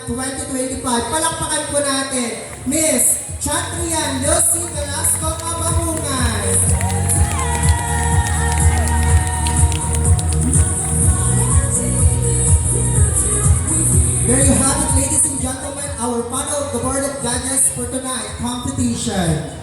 2025. Palakpakan po natin, Miss Chatrian Lucy Velasco Kabahungan. There you have it, ladies and gentlemen, our panel of the board of judges for tonight competition.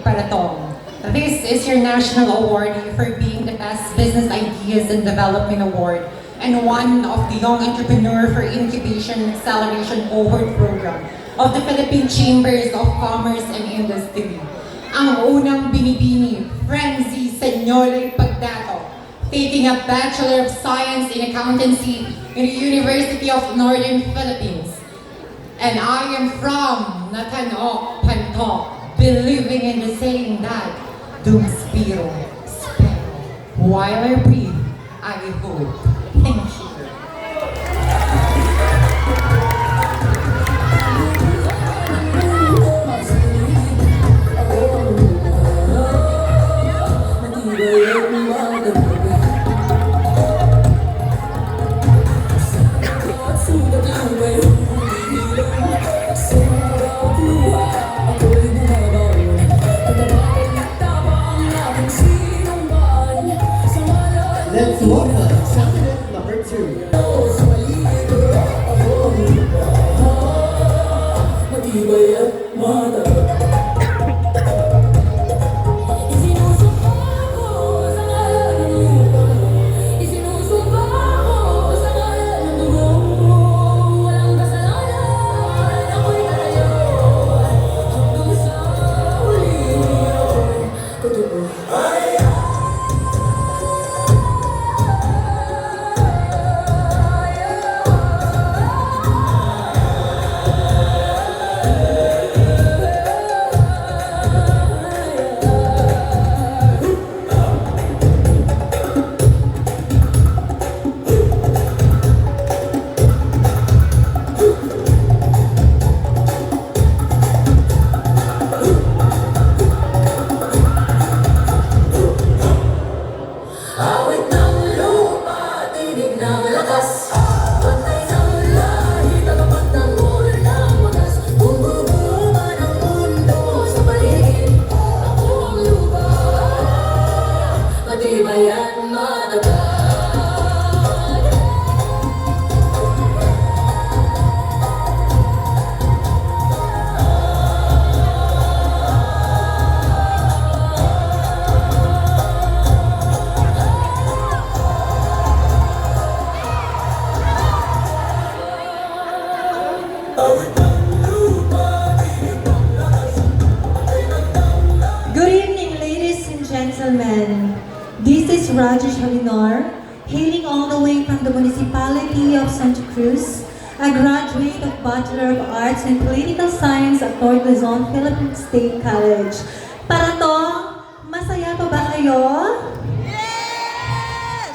Paratong. This is your national awardee for being the Best Business Ideas and Development Award and one of the Young Entrepreneur for Incubation and Acceleration Cohort Program of the Philippine Chambers of Commerce and Industry. Ang unang binibini, Frenzy Senyoray Pagdato, taking a Bachelor of Science in Accountancy in the University of Northern Philippines. And I am from Natanok, Pantok, believing in the saying that Dum spiro, spero, while I breathe, I hope. Thank you. Let's welcome candidate number 2. Good evening, ladies and gentlemen. This is Rajesh Halinor, hailing all the way from the municipality of Santa Cruz, a graduate of Bachelor of Arts in Political Science at North Luzon Philippine State College. Paratong, masaya pa ba kayo? Yes!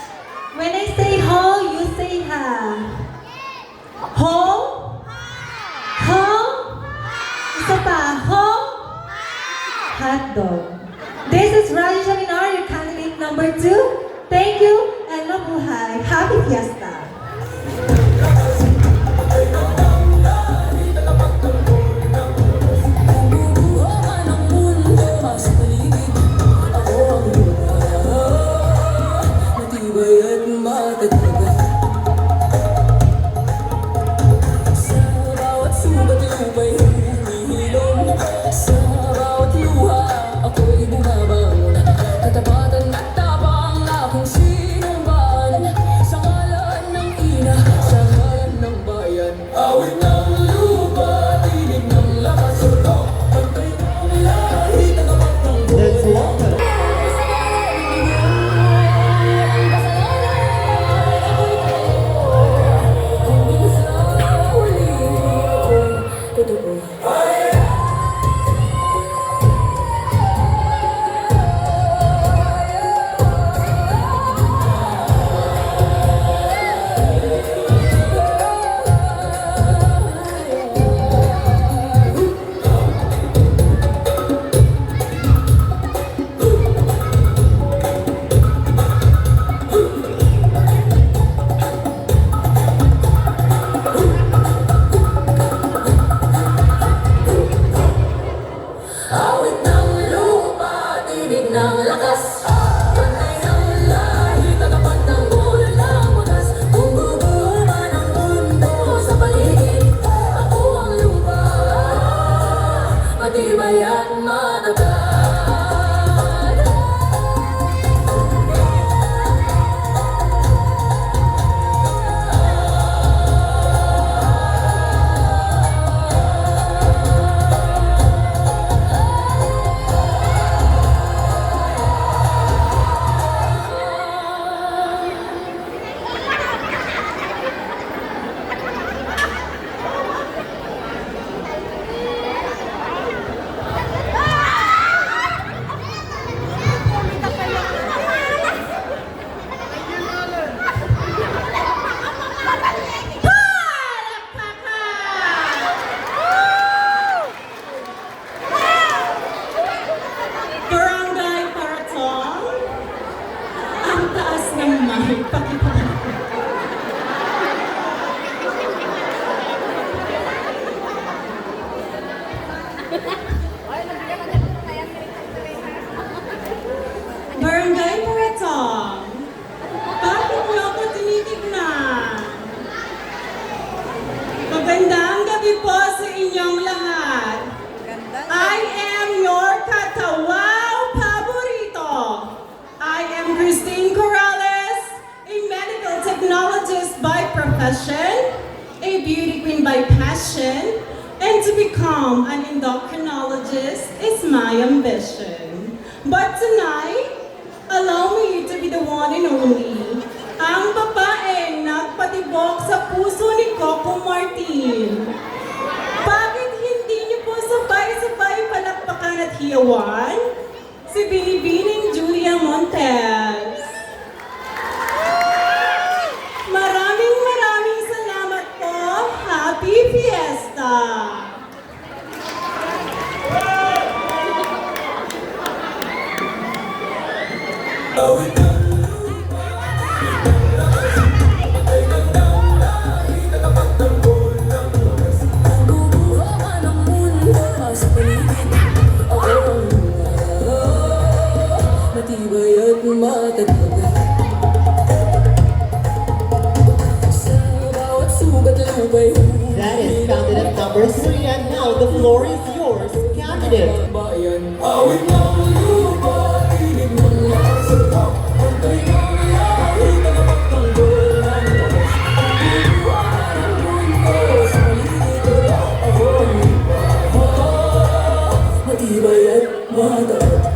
When I say ho, you say ha. Ho? Ho? Isa pa, ho? Hotdog. This is Rajesh Halinor, your candidate number 2. Thank you and mabuhay. Happy Fiesta! Let's welcome Matibay at matagal. Barangay Puretong, bakit niyo ako tinitignan? Magandang gabi po sa inyong lahat. I am your katawaw paborito. I am Christine Corrales, a medical technologist by profession, a beauty queen by passion, and to become an endocrinologist is my ambition. But tonight, allow me to be the one and only, ang babaeng nagpatibok sa puso ni Coco Martin. Bakit hindi niyo po sabay-sabay palakpakan at hiyawan si Binibining Julia Montes? Maraming salamat po. Happy Fiesta! Bubuhaman ang mundo sa paligid. Matibay at matatag. Sa bawat sugat lubay. That is candidate number 3, and now the floor is yours, candidate. Bayan, awit ng lupa, tinig ng lakas. Pantay ng lahi, tagapagtanggol ng lakas. Bubuhaman ang mundo sa paligid. Matibay at matatag.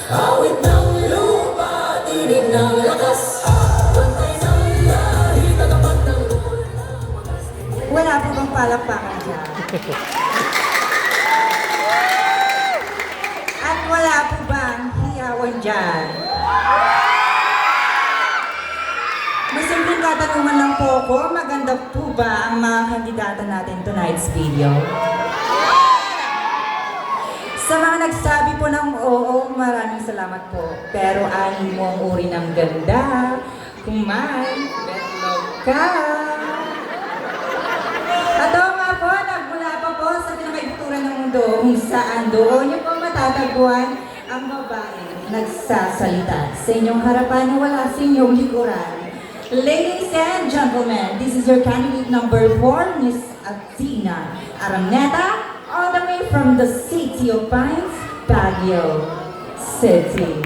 Awit ng lupa, tinig ng lakas. Pantay ng lahi, tagapagtanggol ng wagas. Wala po bang palakpakan dyan? At wala po bang hiyawan dyan? Masimpleng katanungan lang po ko, maganda po ba ang mga kandidata natin tonight's video? Sa mga nagsabi po ng oo, maraming salamat po. Pero anin mo ang uri ng ganda, kung may betlog ka. At oo nga po, nagmula pa po sa pinakaibuturan ng mundo kung saan doon niyo po matatagpuan ang babae nagsasalita sa inyong harapan na wala sa inyong likuran. Ladies and gentlemen, this is your candidate number 4, Miss Athena Araneta, all the way from the city of Pines, Baguio City.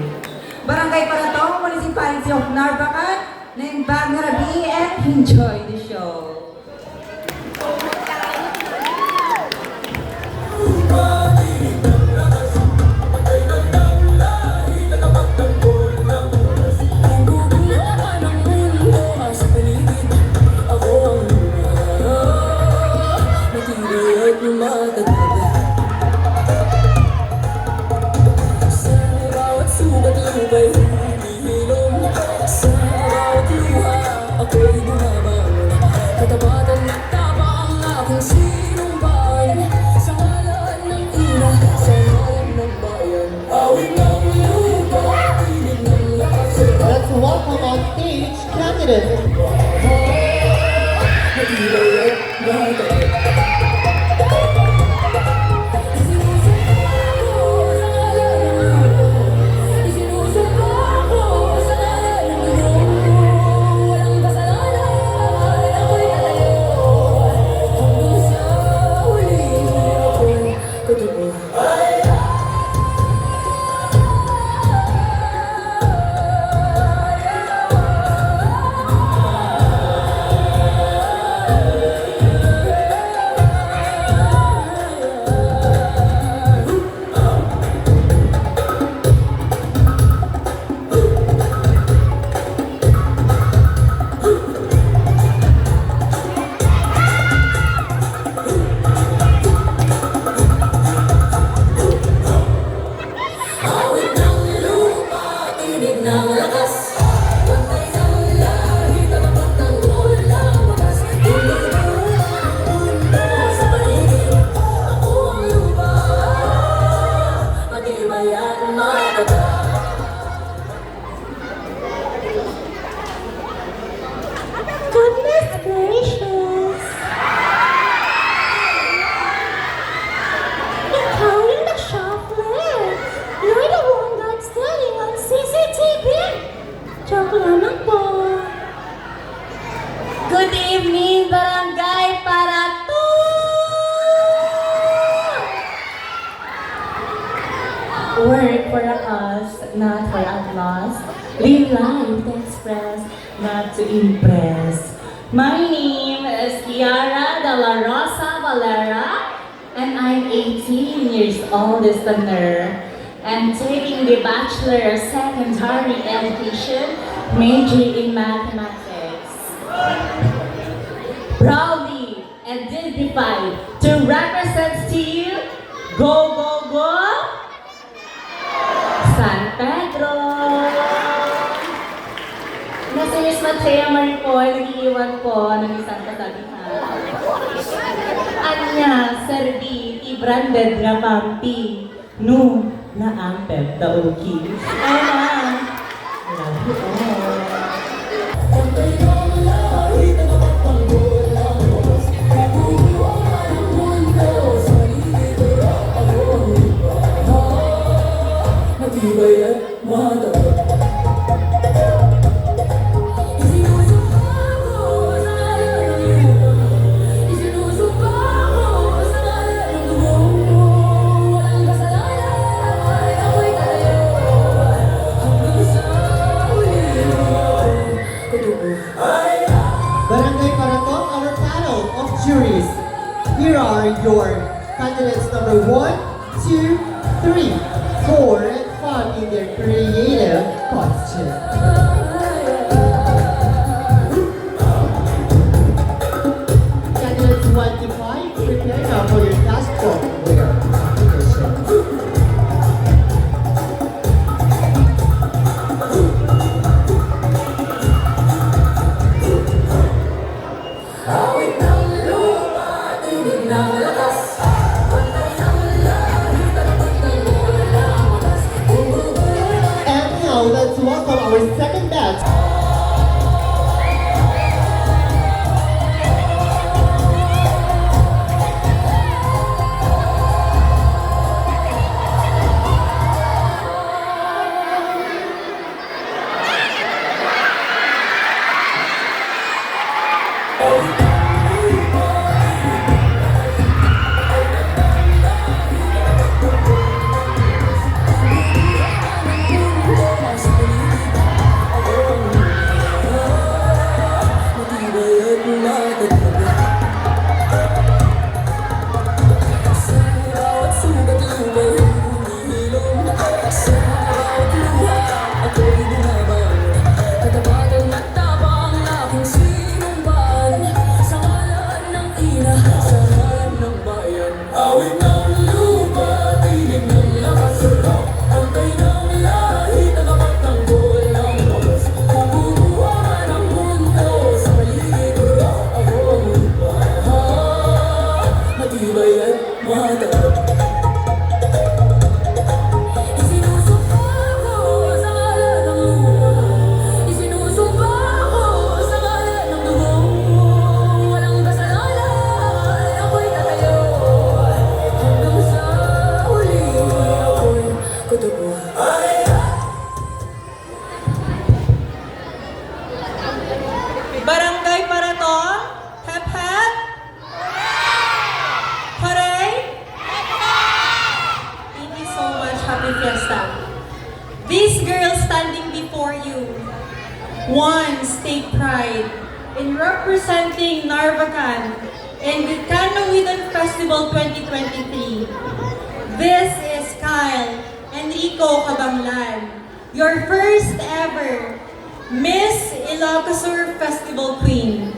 Barangay Paratong, Municipality of Narvacan, named Bagnarabi, and enjoy the show. Bubuhaman ang mundo sa paligid. Ako ang matibay at matatag. Sa bawat sugat lubay, humihilom. Sa bawat luha, ako'y bumabang. Katapatan at tapang aking sinumpaan. Sa ngalan ng ina, sa ngalan ng bayan. Awit ng lupa, tinig ng lakas. Let's welcome on stage, candidate. Matibay at matatag. not for at last. Live life to express, not to impress. My name is Kiara De La Rosa Valera, and I'm 18 years old listener. And taking the Bachelor of Secondary Education, majoring in mathematics. Proudly and dignified to represent to you, go, go, go, San Pedro! Na si Miss Matea Marie po, nag-iiwan po ng isang kasabihan. Anya, serbi, i-branded nga pampi, no, na ampep, daoki. Ayun na. Love you all. Matibay at matatag. Barangay Paratong, our panel of juries. Here are your candidates number 1, 2, 3, 4, and 5 in their creative costume. Candidates 1 to 5, prepare now for your task force wear competition. Awit ng lupa, tinig ng lakas. Pantay ang lahi, talagang ng walang wakas. And now, let's welcome our second batch. Awit ng lupa, tinig ng lakas. Pantay ng lahi, tagapagtanggol ng wagas. Kumukuha ng mundo sa paligid ko. Ako ang lupa, matibay at matatag. Isinusumpa ko sa ngalan ng lupa. Isinusumpa ko sa ngalan ng dugo. Walang kasalanan, ako'y tatayo. Hanggang sa huli, ako'y katubo. Barangay Paratong, hep hep. Hooray! Thank you so much, Happy Fiesta. These girls standing before you, once take pride in representing Narvacan in the Canoedan Festival 2023. This is Kyle Enrico Cabanglan, your first ever Miss Ilocosur Festival Queen.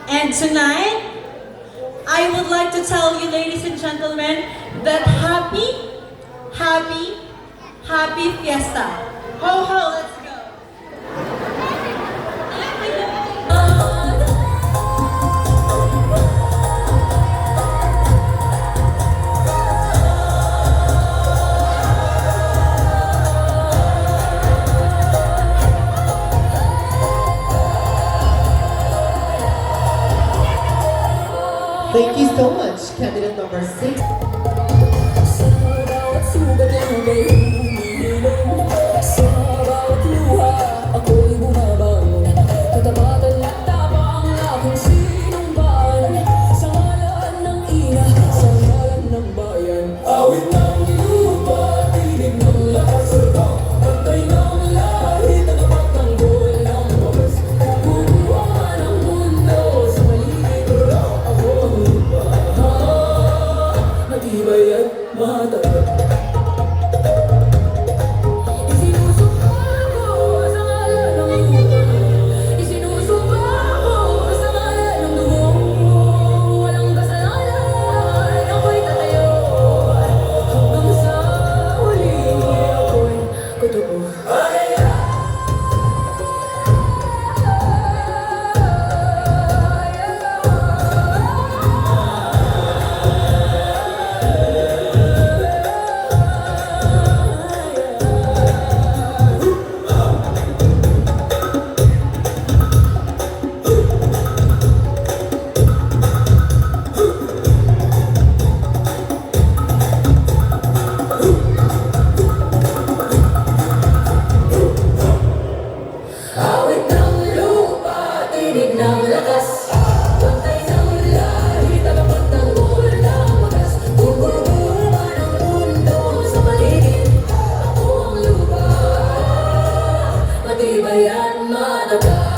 And tonight, I would like to tell you, ladies and gentlemen, that happy fiesta. Ho ho, let's go. Thank you so much, candidate number 6. Sa bawat sugat ng may humihilom. Sa bawat luha, ako'y bumabangon. Katapatan at tapang aking sinumban. Sa ngalan ng ina, sa ngalan ng bayan. Awit ng lupa, tinig ng lakas. Pantay matagal. Isinusumpa ko sa ngalan ng lupa. Isinusumpa ko sa ngalan ng dugo. Walang kasalanan, ako'y tatayo. Hanggang sa huli, ako'y kutubo. Awit ng lupa, tinig ng lakas. Pantay ng lahi, tagapagtanggol ng wagas. Gugugulma ng mundo sa paligid. Ako ang lupa, matibay at matatag.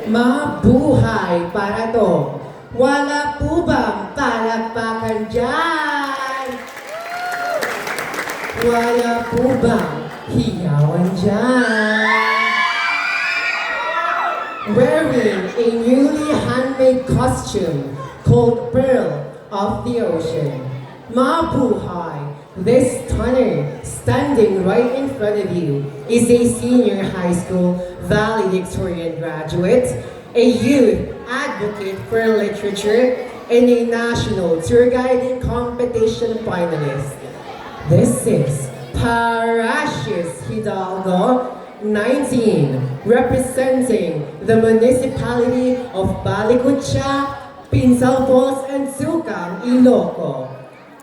Mabuhay para to. Wala po bang palakpakan dyan? Wala po bang hiyawan dyan? Wearing a newly handmade costume called Pearl of the Ocean. Mabuhay! This stunner standing right in front of you is a senior high school valedictorian graduate, a youth advocate for literature, and a national tour guiding competition finalist. This is Paracius Hidalgo, 19, representing the municipality of Balicucha, Pinsal Falls, and Sukang, Ilocos.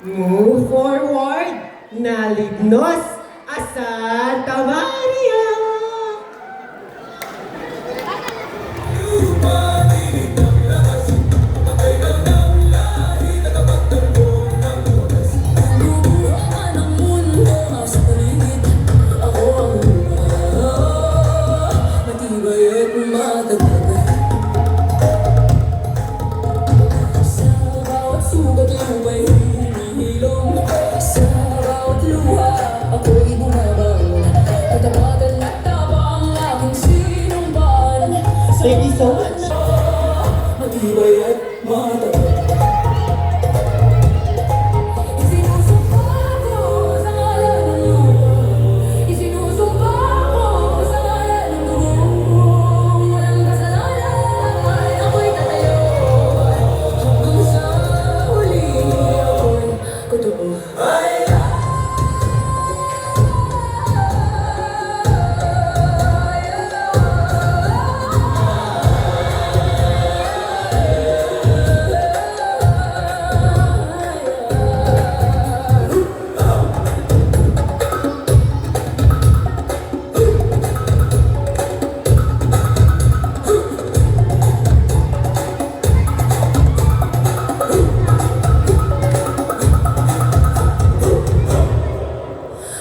Move forward, Nalignos, Santa Maria! Gugulma ng mundo sa paligid. Ako ang lupa, matibay at matatag. Sa bawat sugat lumay hinihilom. Sa bawat luha ako'y bumabang. Katapatan at tapang aking sinumban. Thank you so much. Matibay at matatag. Isinusumpa ko sa ngalan ng lupa. Isinusumpa ko sa ngalan ng dugo. Walang kasalanan, ako'y tatayo. Hanggang sa huli, ako'y kutubo.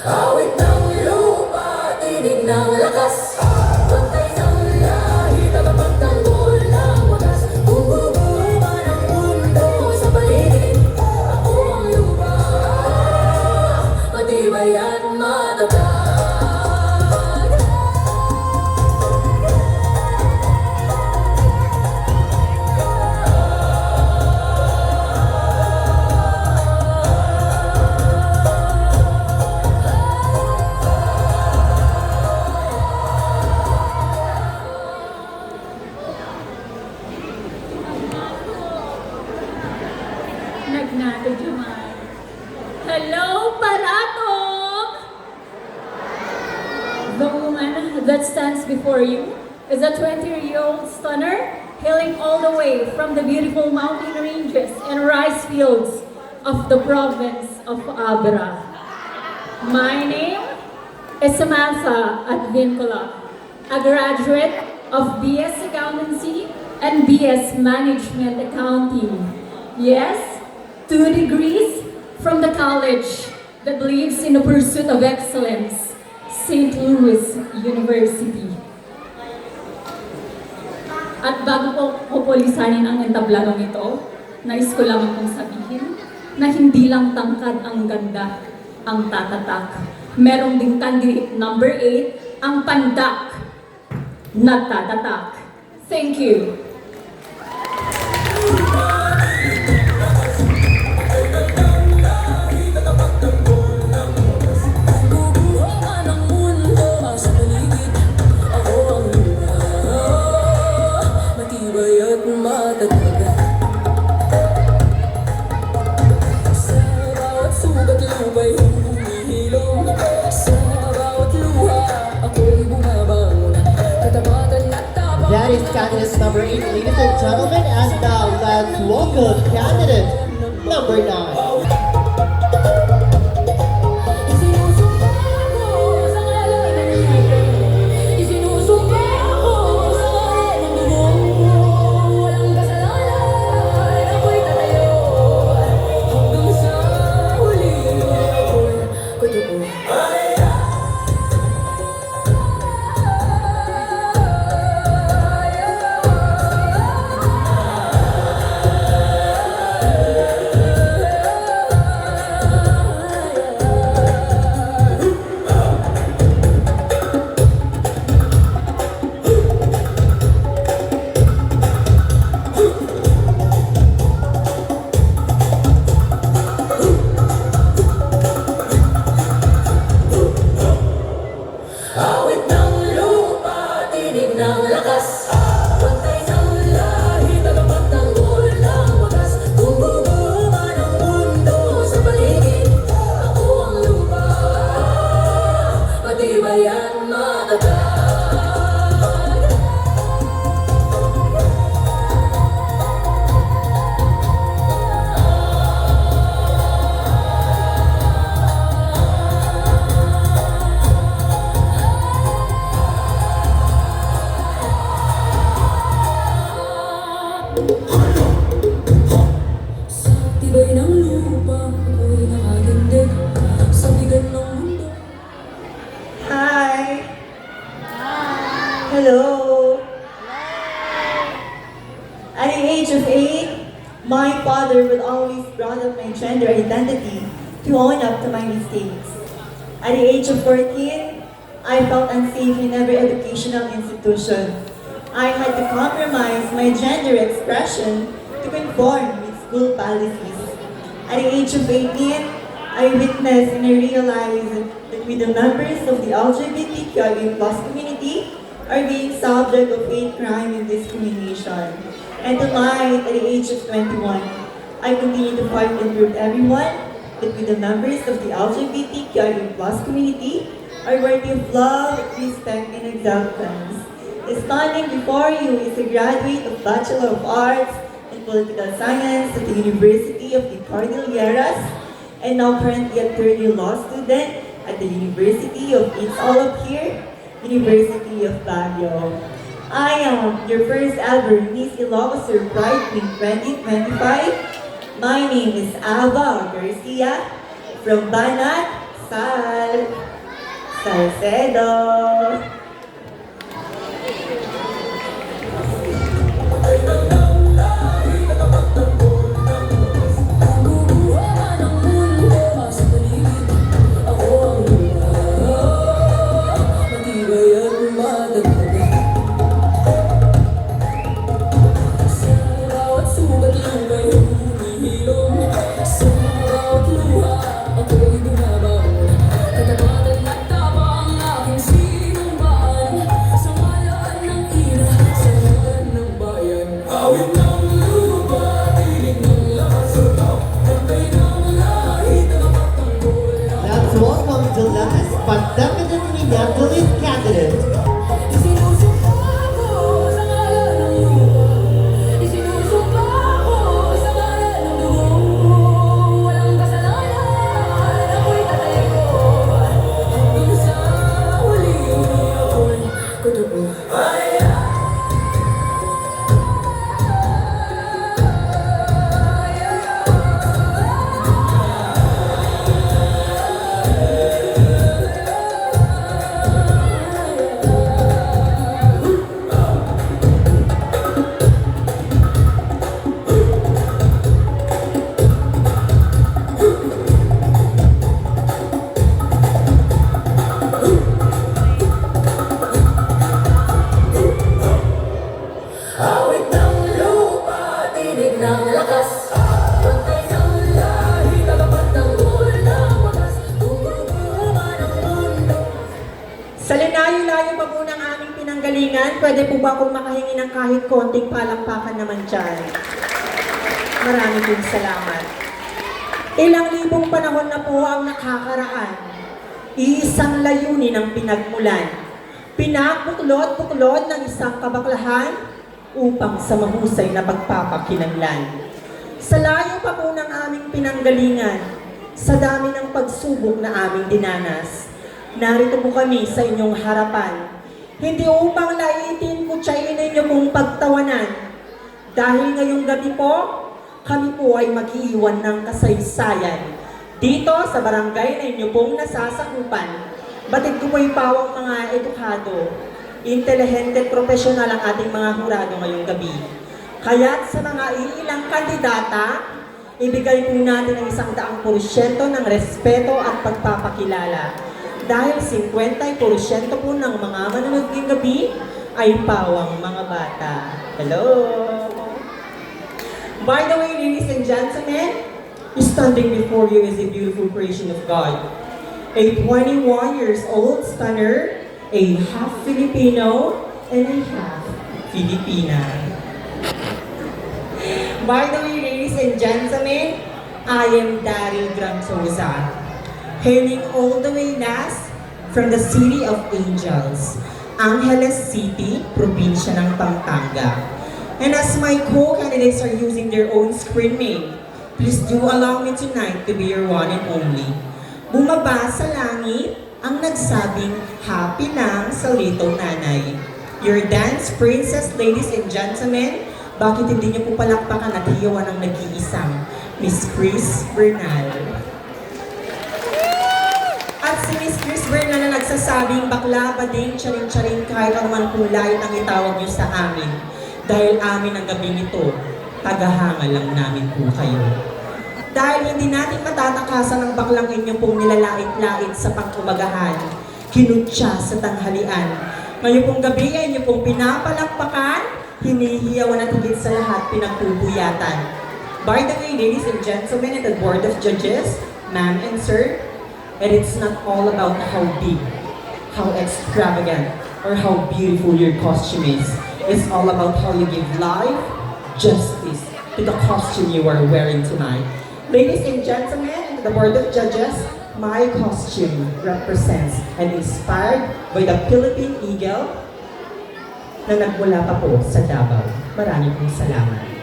Awit ng lupa, tinig ng lakas. Pantay ng lahi, tagapagtanggol ng wagas. Gugugulma ng mundo sa paligid. Ako ang lupa, matibay at matatag. Nagnati Juman. Hello, Paratong! The woman that stands before you is a 20-year-old stunner hailing all the way from the beautiful mountain ranges and rice fields of the province of Abra. My name is Samantha Advincula, a graduate of BS Accountancy and BS Management Accounting. Yes, 2 degrees from the college that believes in the pursuit of excellence, St. Louis University. At bago ko lisanin ang entabladong ito, nais ko lamang pong sabihin na hindi lang tangkad ang ganda ang tatatak. Merong ding candidate number 8, ang pandak na tatatak. Thank you. Guguhaman ang mundo sa paligid. Ako ang luma, matibay at matatag. Sa bawat sugat lubay humihilom. Sa bawat luha ako'y bumabangon. Katapatan at tapang. That is candidate number 8, ladies and gentlemen, and now let's welcome candidate number 9. Isinusumpa ako sa ngalan ng Diyos. Isinusumpa ako sa ngalan ng dugo. Walang kasalanan, ako'y tatayo. Hanggang sa huli, ako'y totoo. Awit ng lupa, tinig ng lakas. Pantay ng lahi, tagapat ng ng wagas. Kung guguman ang mundo sa paligid, ako ang lupa, matibay at matatag. Sa tibay ng lupa, ako'y nakatindig. Sa bigat ng mundo. Hi! Hello! At the age of 8, my father would always brought up my gender identity to own up to my mistakes. At the age of 14, I felt unsafe in every educational institution. I had to compromise my gender expression to conform with school policies. At the age of 18, I witnessed and I realized that with the members of the LGBTQIA+ community are being subject of hate crime and discrimination. And tonight, at the age of 21, I continue to fight and prove everyone that with the members of the LGBTQIA+ community are worthy of love, respect, and acceptance. Standing before you is a graduate of Bachelor of Arts in Political Science at the University of the Cordilleras and now currently a third-year law student at the University of It's All Up Here, University of Baguio. I am your first ever Miss Ilocos Pride Queen 2025. My name is Ava Garcia from Banat, Salcedo. Guguhaman ang mundo sa paligid. Ako ang luma, matibay at matatag. Sa bawat sugat lubay humihilom. Sa bawat luha ako'y bumabangon. Katapatan at tapang aking sinumbang. pwede po ba akong makahingi ng kahit konting palakpakan naman dyan? Maraming pong salamat. Ilang libong panahon na po ang nakakaraan. Iisang layunin ang pinagmulan. Pinagbuklod-buklod ng isang kabaklahan upang sa mahusay na pagpapakinanglan. Sa layo pa po ng aming pinanggalingan, sa dami ng pagsubok na aming dinanas, narito po kami sa inyong harapan. Hindi upang laitin kutsain ninyo pong pagtawanan. Dahil ngayong gabi po, kami po ay mag-iiwan ng kasaysayan. Dito sa barangay na inyo pong nasasakupan, batid ko po ipawang mga edukado, intelihente at profesional ang ating mga hurado ngayong gabi. Kaya't sa mga iilang kandidata, ibigay po natin ang 100% ng respeto at pagpapakilala. Dahil 50% po ng mga manonood ngayong gabi ay pawang mga bata. Hello! By the way, ladies and gentlemen, standing before you is a beautiful creation of God. A 21 years old stunner, a half Filipino, and a half Filipina. By the way, ladies and gentlemen, I am Daryl Granzosa, hailing all the way last from the City of Angels, Angeles City, probinsya ng Pampanga. And as my co-candidates are using their own screen name, please do allow me tonight to be your one and only. Bumaba sa langit ang nagsabing happy lang sa litong nanay. Your dance princess, ladies and gentlemen, bakit hindi niyo po palakpakan at hiyawan ang nag-iisang Miss Chris Bernal? At si Miss Chris Bernal na nagsasabing bakla, bading, charing-charing kahit ang man kulay ang itawag niyo sa amin. Dahil amin ang gabi nito, tagahanga lang namin po kayo. Dahil hindi natin matatakasan ang baklang inyo pong nilalait-lait sa pangkumagahan, kinutya sa tanghalian. Ngayon pong gabi ay inyo pong pinapalakpakan, hinihiyawan at higit sa lahat pinagpupuyatan. By the way, ladies and gentlemen and the Board of Judges, ma'am and sir, and it's not all about how big, how extravagant, or how beautiful your costume is. It's all about how you give life, justice to the costume you are wearing tonight. Ladies and gentlemen, and to the Board of Judges, my costume represents and inspired by the Philippine Eagle na nagmula pa po sa Davao. Maraming pong salamat.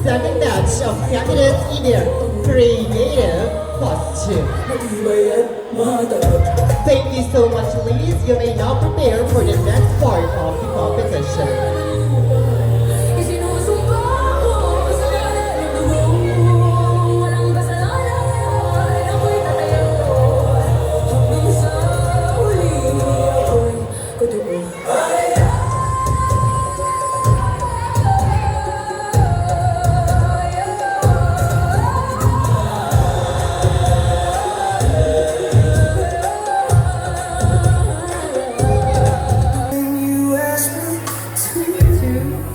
Second batch of candidates in their creative costume. Thank you so much, ladies. You may now prepare for the next part of the competition. You asked me to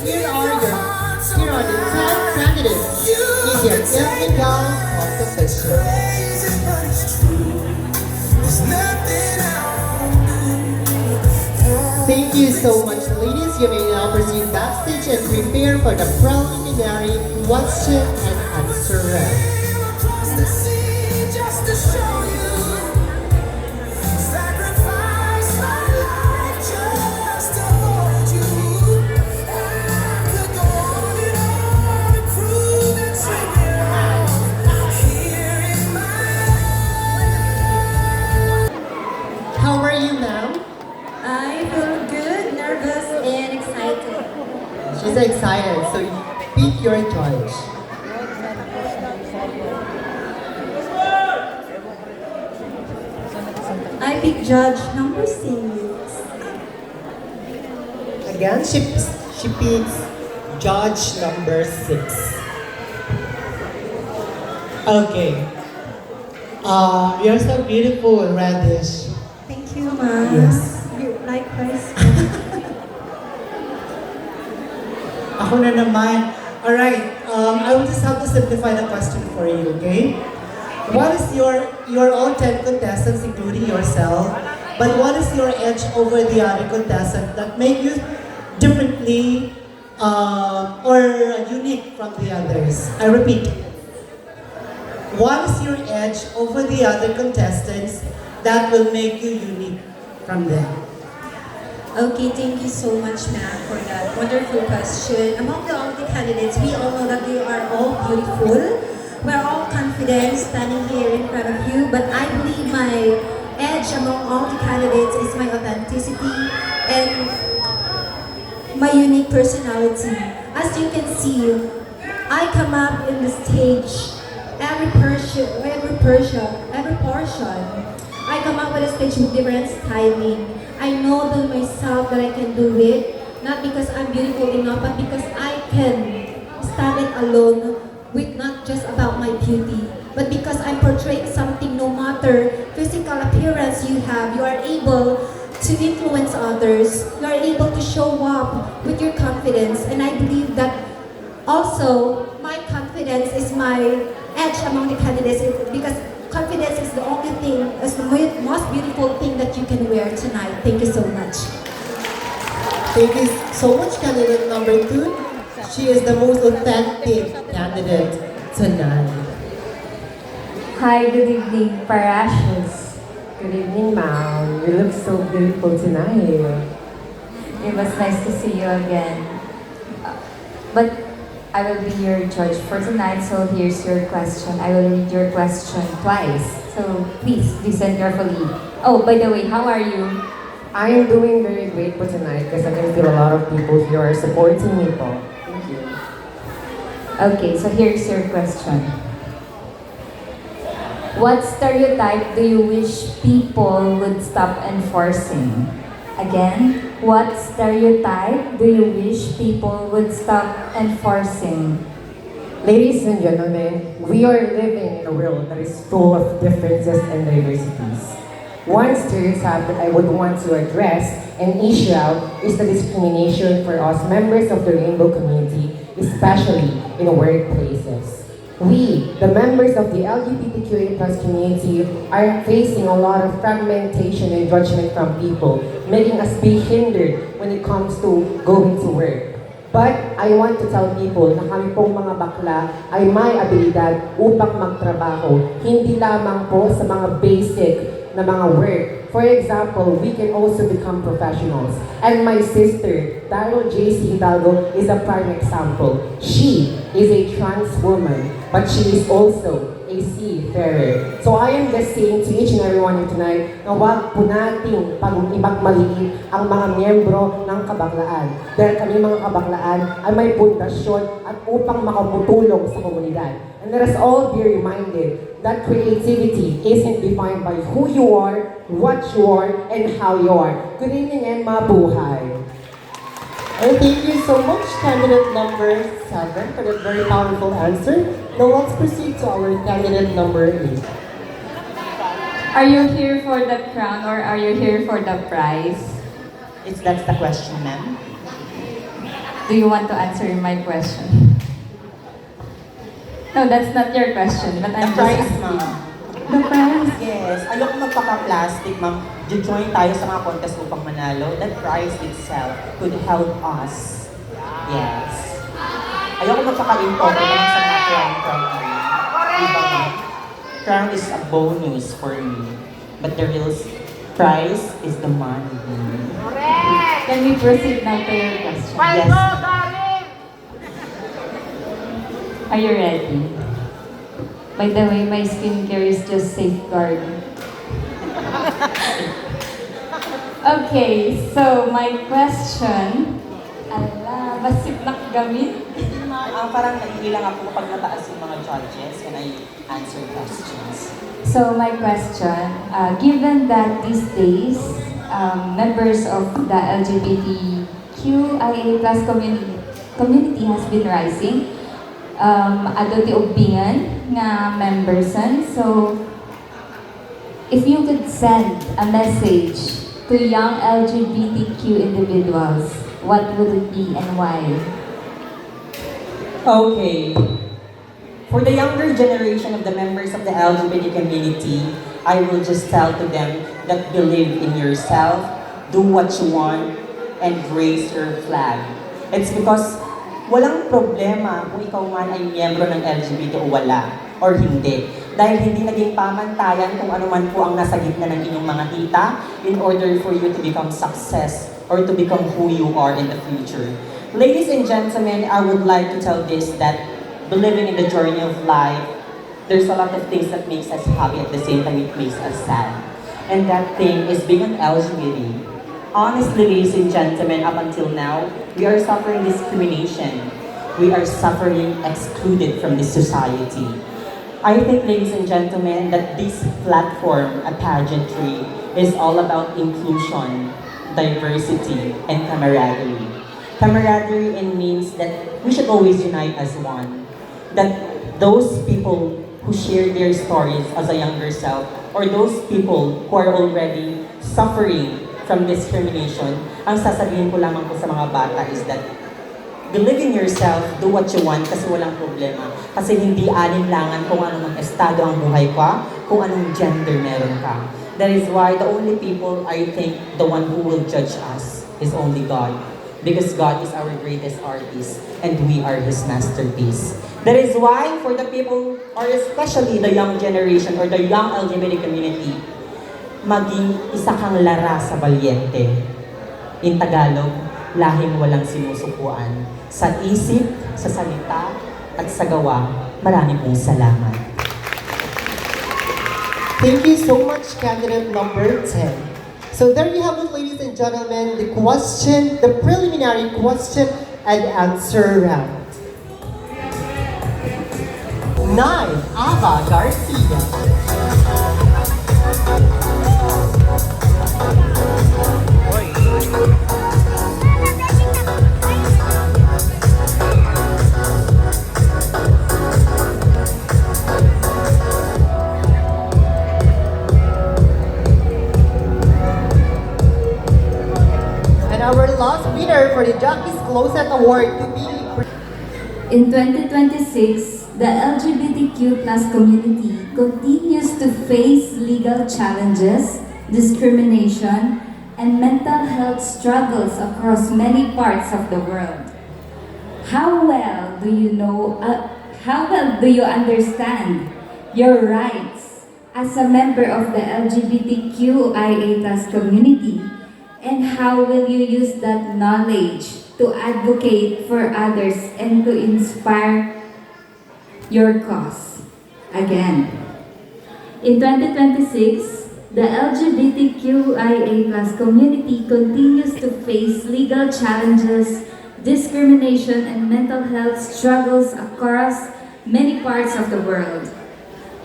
here are the 10 candidates in their evening gown competition. Thank you so much, ladies. You may now proceed backstage and prepare for the preliminary question and answer round. How are you, ma'am? I feel good, nervous, and excited. She's excited, so pick your judge. I pick judge number 6. Again, she picks judge number 6. Okay. You're so beautiful, Radish. Thank you, Ma. Yes. You likewise. Ako na naman. Alright, I will just have to simplify the question for you, okay? What is your all 10 contestants, including yourself, but what is your edge over the other contestant that make you differently or unique from the others? I repeat, what is your edge over the other contestants that will make you unique from them? Okay, thank you so much, ma'am, for that wonderful question. Among all the candidates, we all know that they are all beautiful. We're all confident standing here in front of you, but I believe my edge among all the candidates is my authenticity and my unique personality. As you can see, I come up in the stage every portion, I come up with a stage with different styling. I know to myself that I can do it, not because I'm beautiful enough, but because I can stand it alone with not just about my beauty, but because I'm portraying something no matter physical appearance you have, you are able to influence others, you are able to show up with your confidence, and I believe that also my confidence is my edge among the candidates because confidence is the only thing, is the most beautiful thing that you can wear tonight. Thank you so much. Thank you so much, candidate number 2. She is the most authentic candidate tonight. Hi, good evening, Parashas. Good evening, ma'am. You look so beautiful tonight. It was nice to see you again. But I will be your judge for tonight, so here's your question. I will read your question twice. So please listen carefully. Oh, by the way, how are you? I am doing very great for tonight because I can feel a lot of people here are supporting me po. Thank you. Okay, so here's your question. What stereotype do you wish people would stop enforcing? Again, what stereotype do you wish people would stop enforcing? Ladies and gentlemen, we are living in a world that is full of differences and diversities. One stereotype that I would want to address and issue out is the discrimination for us members of the rainbow community, especially in workplaces. We, the members of the LGBTQA+ community, are facing a lot of fragmentation and judgment from people, making us be hindered when it comes to going to work. But I want to tell people na kami pong mga bakla ay may abilidad upang magtrabaho, hindi lamang po sa mga basic na mga work. For example, we can also become professionals. And my sister, Daryl J.C. Hidalgo, is a prime example. She is a trans woman, but she is also a seafarer. So I am just saying to each and every one of you tonight na huwag po nating pag-ibagmaliin ang mga miyembro ng kabaklaan. Dahil kami mga kabaklaan ay may pundasyon at upang makaputulong sa komunidad. And let us all be reminded that creativity isn't defined by who you are, what you are, and how you are. Good evening and mabuhay! And thank you so much, candidate number 7, for that very powerful answer. Now let's proceed to our candidate number 8. Are you here for the crown or are you here for the prize? That's the question, ma'am. Do you want to answer my question? No, that's not your question, but I'm The price, just ma'am. the price. Yes, ayoko magpaka-plastic, ma'am. Join tayo sa mga contest upang manalo. That prize itself could help us. Yes. Ayoko magpaka-import naman sa mga crown from me. Diba, ma'am? Crown is a bonus for me. But the real prize is the money. Can we proceed now to your question? Yes. Are you ready? By the way, my skincare is just safeguard. Okay, so my question. Ala, basit na gamit. Parang naiilang ako kapag mataas yung mga judges when I answer questions. So my question, given that these days, members of the LGBTQIA+ community has been rising, adto ti ubingan nga memberson. So if you could send a message to young LGBTQ individuals, what would it be and why? Okay. For the younger generation of the members of the LGBT community, I will just tell to them that believe in yourself, do what you want, and raise your flag. It's because walang problema kung ikaw man ay miyembro ng LGBT o wala, or hindi. Dahil hindi naging pamantayan kung ano man po ang nasa gitna ng inyong mga tita in order for you to become success or to become who you are in the future. Ladies and gentlemen, I would like to tell this that believing in the journey of life, there's a lot of things that makes us happy at the same time it makes us sad. And that thing is being an LGBT. Honestly, ladies and gentlemen, up until now, we are suffering discrimination. We are suffering excluded from this society. I think, ladies and gentlemen, that this platform, a pageantry, is all about inclusion, diversity, and camaraderie. Camaraderie means that we should always unite as one. That those people who share their stories as a younger self, or those people who are already suffering from discrimination, ang sasabihin ko lamang po sa mga bata is that believe in yourself, do what you want kasi walang problema. Kasi hindi alinlangan kung anong estado ang buhay ka, kung anong gender meron ka. That is why the only people, I think, the one who will judge us is only God. Because God is our greatest artist and we are His masterpiece. That is why for the people, or especially the young generation or the young LGBT community, maging isa kang lara sa balyente. In Tagalog, lahing walang sinusukuan. Sa isip, sa salita, at sa gawa, marami pong salamat. Thank you so much, candidate number 10. So there you have it, ladies and gentlemen, the preliminary question and answer round. 9, Ava Garcia. Our last winner for the Jackie's Closet Award to be... In 2026, the LGBTQ+ community continues to face legal challenges, discrimination, and mental health struggles across many parts of the world. How well do you understand your rights as a member of the LGBTQIA+ community? And how will you use that knowledge to advocate for others and to inspire your cause? Again, in 2026, the LGBTQIA+ community continues to face legal challenges, discrimination, and mental health struggles across many parts of the world.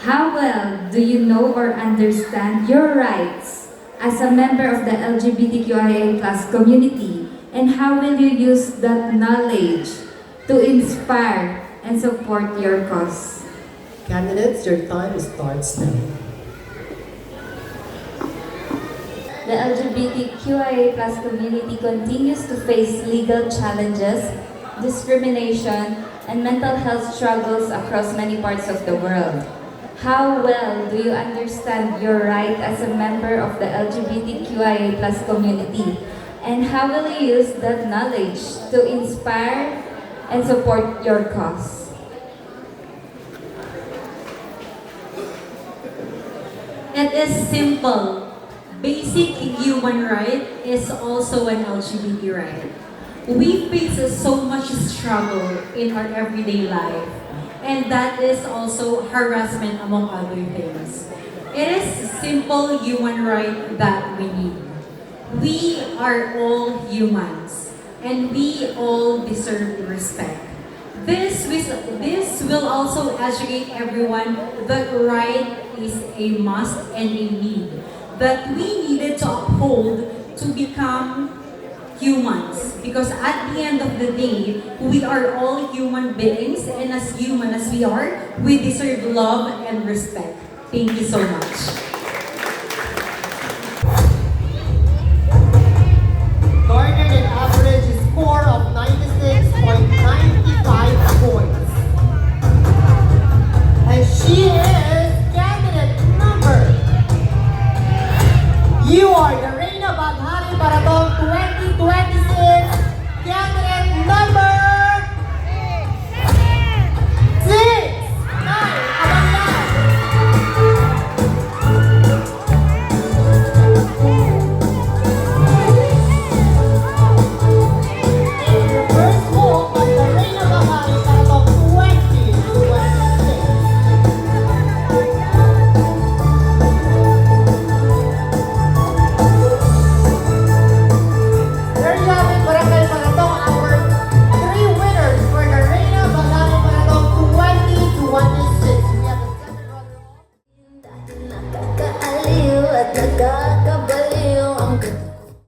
How well do you know or understand your rights as a member of the LGBTQIA+ community, and how will you use that knowledge to inspire and support your cause? Candidates, your time starts now. The LGBTQIA+ community continues to face legal challenges, discrimination, and mental health struggles across many parts of the world. How well do you understand your right as a member of the LGBTQIA+ community? And how will you use that knowledge to inspire and support your cause? It is simple. Basic human right is also an LGBT right. We face so much struggle in our everyday life, and that is also harassment among other things. It is simple human right that we need. We are all humans, and we all deserve respect. This will also educate everyone that right is a must and a need that we needed to uphold to become humans, because at the end of the day, we are all human beings, and as human as we are, we deserve love and respect. Thank you so much.